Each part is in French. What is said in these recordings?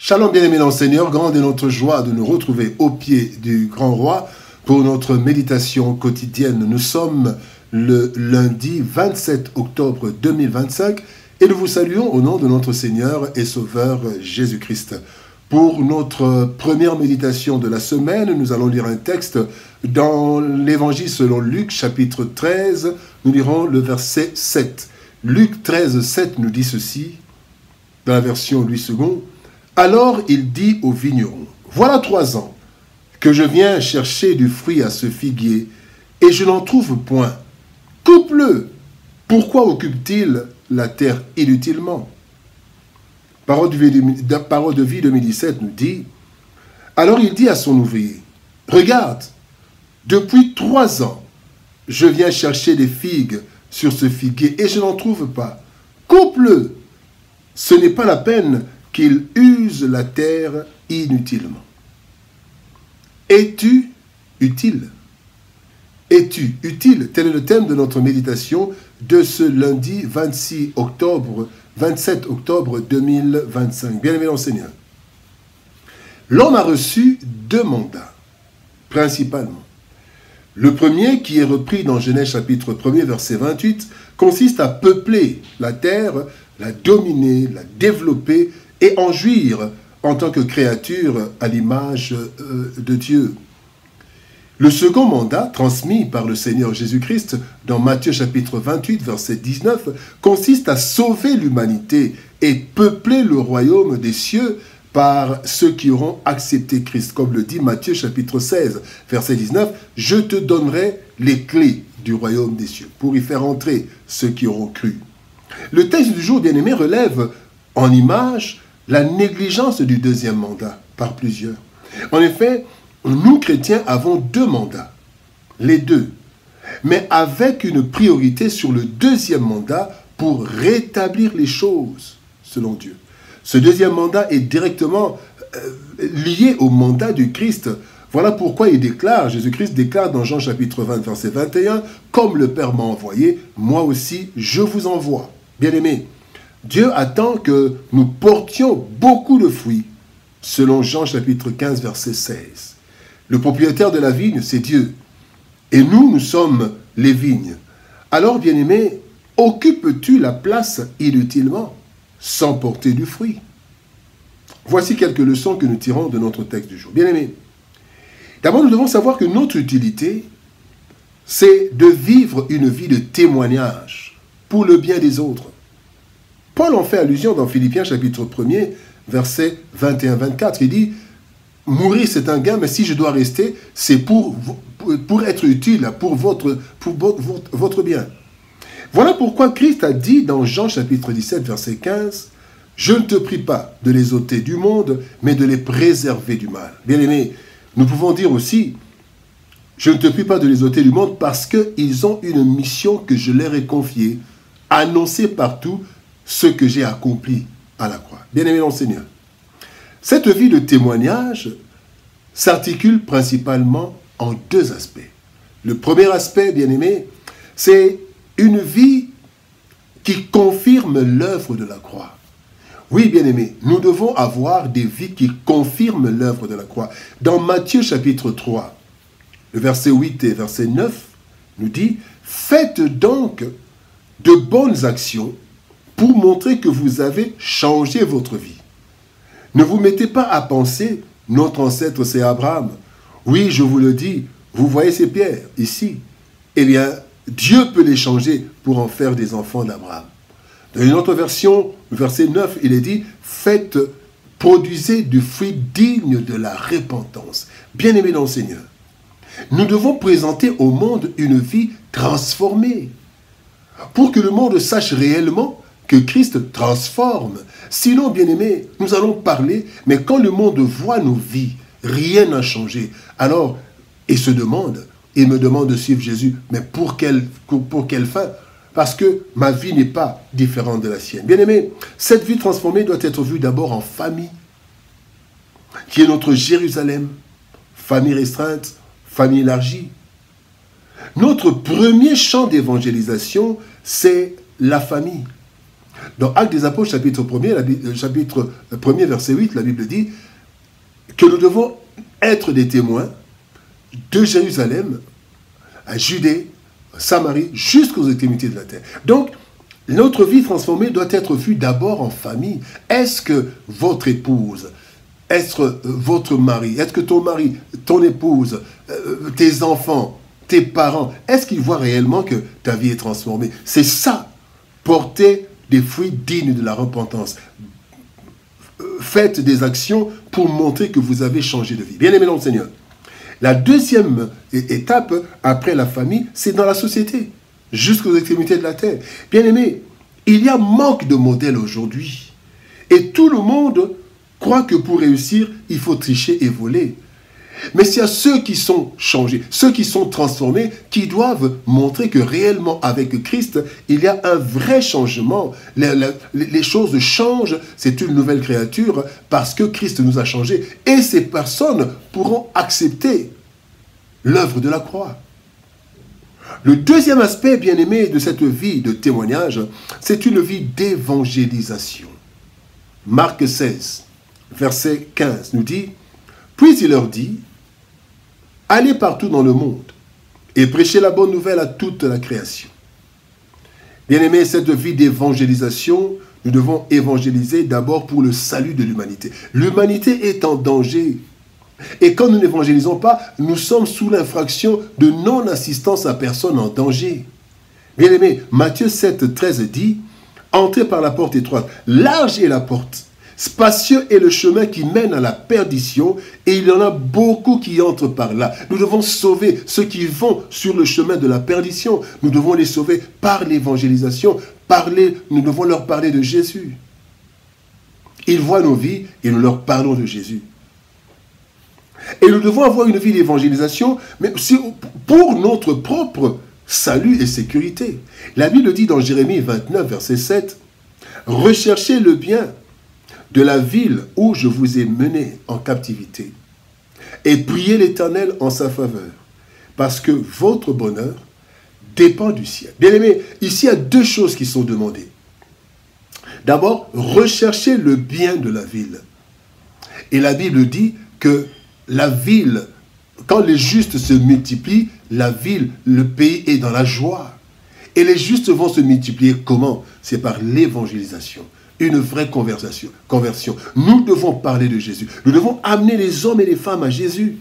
Shalom bien-aimés dans le Seigneur, grande est notre joie de nous retrouver au pied du grand roi pour notre méditation quotidienne. Nous sommes le lundi 27 octobre 2025 et nous vous saluons au nom de notre Seigneur et Sauveur Jésus-Christ. Pour notre première méditation de la semaine, nous allons lire un texte dans l'Évangile selon Luc, chapitre 13. Nous lirons le verset 7. Luc 13, 7 nous dit ceci, dans la version Louis II. Alors il dit au vigneron, « Voilà 3 ans que je viens chercher du fruit à ce figuier, et je n'en trouve point. Coupe-le. Pourquoi occupe-t-il la terre inutilement ?» Parole de vie 2017 nous dit, « Alors il dit à son ouvrier, « Regarde, depuis 3 ans, je viens chercher des figues sur ce figuier, et je n'en trouve pas. Coupe-le. Ce n'est pas la peine qu'il use la terre inutilement. » Es-tu utile? Es-tu utile? Tel est le thème de notre méditation de ce lundi 27 octobre 2025. Bien-aimé dans le Seigneur. L'homme a reçu 2 mandats, principalement. Le premier, qui est repris dans Genèse chapitre 1er, verset 28, consiste à peupler la terre, la dominer, la développer et en jouir en tant que créature à l'image de Dieu. Le second mandat, transmis par le Seigneur Jésus-Christ dans Matthieu chapitre 28, verset 19, consiste à sauver l'humanité et peupler le royaume des cieux par ceux qui auront accepté Christ. Comme le dit Matthieu chapitre 16, verset 19, « Je te donnerai les clés du royaume des cieux pour y faire entrer ceux qui auront cru. » Le texte du jour, bien-aimé, relève en image la négligence du deuxième mandat par plusieurs. En effet, nous chrétiens avons 2 mandats, les 2, mais avec une priorité sur le deuxième mandat pour rétablir les choses selon Dieu. Ce deuxième mandat est directement lié au mandat du Christ. Voilà pourquoi Jésus-Christ déclare dans Jean chapitre 20, verset 21, « Comme le Père m'a envoyé, moi aussi je vous envoie. » Bien-aimés, Dieu attend que nous portions beaucoup de fruits, selon Jean chapitre 15, verset 16. Le propriétaire de la vigne, c'est Dieu. Et nous sommes les vignes. Alors, bien-aimé, occupes-tu la place inutilement, sans porter du fruit? Voici quelques leçons que nous tirons de notre texte du jour. Bien-aimé, d'abord, nous devons savoir que notre utilité, c'est de vivre une vie de témoignage pour le bien des autres. Paul en fait allusion dans Philippiens chapitre 1er, verset 21-24. Il dit, « Mourir c'est un gain, mais si je dois rester, c'est pour être utile, pour votre bien. » Voilà pourquoi Christ a dit dans Jean chapitre 17, verset 15, « Je ne te prie pas de les ôter du monde, mais de les préserver du mal. » Bien-aimés, nous pouvons dire aussi, « Je ne te prie pas de les ôter du monde parce qu'ils ont une mission que je leur ai confiée, annoncer partout ce que j'ai accompli à la croix. » Bien-aimé dans le Seigneur, cette vie de témoignage s'articule principalement en 2 aspects. Le premier aspect, bien-aimé, c'est une vie qui confirme l'œuvre de la croix. Oui, bien-aimé, nous devons avoir des vies qui confirment l'œuvre de la croix. Dans Matthieu chapitre 3, le verset 8 et verset 9 nous dit, « Faites donc de bonnes actions pour montrer que vous avez changé votre vie. Ne vous mettez pas à penser, notre ancêtre c'est Abraham. Oui, je vous le dis, vous voyez ces pierres ici. Eh bien, Dieu peut les changer pour en faire des enfants d'Abraham. » Dans une autre version, verset 9, il est dit, « Produisez du fruit digne de la repentance. » Bien-aimés dans le Seigneur, nous devons présenter au monde une vie transformée pour que le monde sache réellement que Christ transforme. Sinon, bien-aimés, nous allons parler, mais quand le monde voit nos vies, rien n'a changé. Alors, il me demande de suivre Jésus, mais pour quelle fin? Parce que ma vie n'est pas différente de la sienne. Bien-aimés, cette vie transformée doit être vue d'abord en famille, qui est notre Jérusalem, famille restreinte, famille élargie. Notre premier champ d'évangélisation, c'est la famille. Dans Actes des Apôtres, chapitre 1er, chapitre 1er, verset 8, la Bible dit que nous devons être des témoins de Jérusalem à Judée, à Samarie, jusqu'aux extrémités de la terre. Donc, notre vie transformée doit être vue d'abord en famille. Est-ce que votre épouse, est-ce que votre mari, est-ce que ton mari, ton épouse, tes enfants, tes parents, est-ce qu'ils voient réellement que ta vie est transformée? C'est ça, porter des fruits dignes de la repentance. Faites des actions pour montrer que vous avez changé de vie. Bien-aimés dans le Seigneur. La deuxième étape, après la famille, c'est dans la société, jusqu'aux extrémités de la terre. Bien-aimés, il y a manque de modèles aujourd'hui. Et tout le monde croit que pour réussir, il faut tricher et voler. Mais c'est à ceux qui sont changés, ceux qui sont transformés, qui doivent montrer que réellement avec Christ, il y a un vrai changement. Les choses changent, c'est une nouvelle créature parce que Christ nous a changés. Et ces personnes pourront accepter l'œuvre de la croix. Le deuxième aspect, bien-aimé, de cette vie de témoignage, c'est une vie d'évangélisation. Marc 16, verset 15 nous dit, « Puis il leur dit, allez partout dans le monde et prêchez la bonne nouvelle à toute la création. » Bien-aimé, cette vie d'évangélisation, nous devons évangéliser d'abord pour le salut de l'humanité. L'humanité est en danger. Et quand nous n'évangélisons pas, nous sommes sous l'infraction de non-assistance à personne en danger. Bien-aimé, Matthieu 7, 13 dit, « Entrez par la porte étroite, large est la porte. Spacieux est le chemin qui mène à la perdition, et il y en a beaucoup qui entrent par là. » Nous devons sauver ceux qui vont sur le chemin de la perdition. Nous devons les sauver par l'évangélisation. Nous devons leur parler de Jésus. Ils voient nos vies et nous leur parlons de Jésus. Et nous devons avoir une vie d'évangélisation, mais aussi pour notre propre salut et sécurité. La Bible dit dans Jérémie 29, verset 7, « Recherchez le bien de la ville où je vous ai mené en captivité, et priez l'Éternel en sa faveur, parce que votre bonheur dépend du ciel. » Bien aimé, ici il y a deux choses qui sont demandées. D'abord, recherchez le bien de la ville. Et la Bible dit que la ville, quand les justes se multiplient, la ville, le pays est dans la joie. Et les justes vont se multiplier comment? C'est par l'évangélisation. Une vraie conversion. Nous devons parler de Jésus. Nous devons amener les hommes et les femmes à Jésus.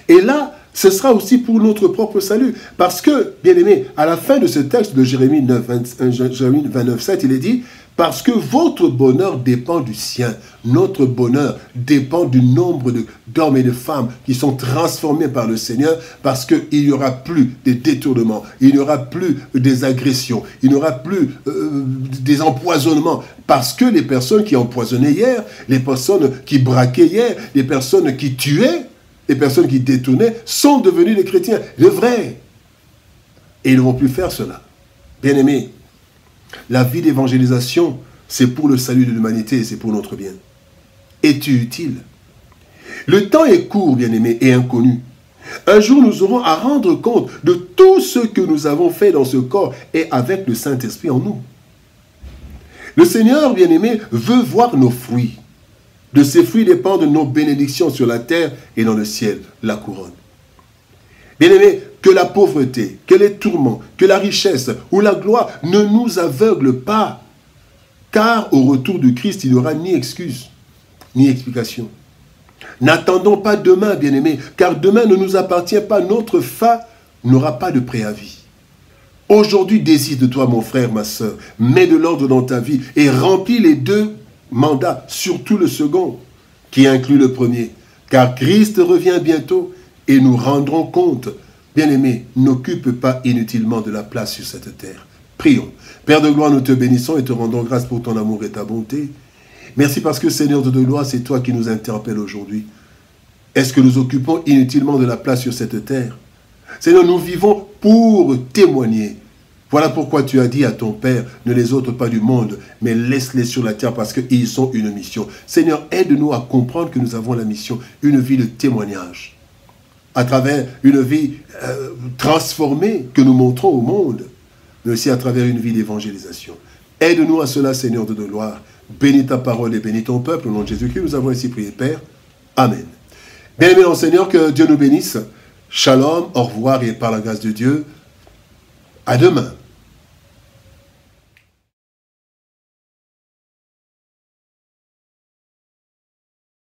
Et là, ce sera aussi pour notre propre salut. Parce que, bien aimé, à la fin de ce texte de Jérémie 29, 7, il est dit, parce que votre bonheur dépend du sien. Notre bonheur dépend du nombre d'hommes et de femmes qui sont transformés par le Seigneur, parce qu'il n'y aura plus des détournements, il n'y aura plus des agressions, il n'y aura plus des empoisonnements, parce que les personnes qui empoisonnaient hier, les personnes qui braquaient hier, les personnes qui tuaient, les personnes qui détournaient, sont devenues des chrétiens, les vrais. Et ils ne vont plus faire cela. Bien-aimés, la vie d'évangélisation, c'est pour le salut de l'humanité et c'est pour notre bien. Es-tu utile? Le temps est court, bien-aimé, et inconnu. Un jour, nous aurons à rendre compte de tout ce que nous avons fait dans ce corps et avec le Saint-Esprit en nous. Le Seigneur, bien-aimé, veut voir nos fruits. De ces fruits dépendent nos bénédictions sur la terre et dans le ciel, la couronne. Bien-aimé, que la pauvreté, que les tourments, que la richesse ou la gloire ne nous aveuglent pas. Car au retour de Christ, il n'y aura ni excuse, ni explication. N'attendons pas demain, bien-aimé, car demain ne nous appartient pas. Notre fin n'aura pas de préavis. Aujourd'hui, décide de toi, mon frère, ma soeur. Mets de l'ordre dans ta vie et remplis les deux mandats, surtout le second, qui inclut le premier. Car Christ revient bientôt et nous rendrons compte. Bien-aimé, n'occupe pas inutilement de la place sur cette terre. Prions. Père de gloire, nous te bénissons et te rendons grâce pour ton amour et ta bonté. Merci parce que, Seigneur de gloire, c'est toi qui nous interpelles aujourd'hui. Est-ce que nous occupons inutilement de la place sur cette terre? Seigneur, nous vivons pour témoigner. Voilà pourquoi tu as dit à ton Père, ne les ôte pas du monde, mais laisse-les sur la terre parce qu'ils ont une mission. Seigneur, aide-nous à comprendre que nous avons la mission, une vie de témoignage. À travers une vie transformée que nous montrons au monde, mais aussi à travers une vie d'évangélisation. Aide-nous à cela, Seigneur de gloire. Bénis ta parole et bénis ton peuple. Au nom de Jésus-Christ, nous avons ainsi prié, Père. Amen. Bien-aimés dans le Seigneur, que Dieu nous bénisse. Shalom, au revoir et par la grâce de Dieu, à demain.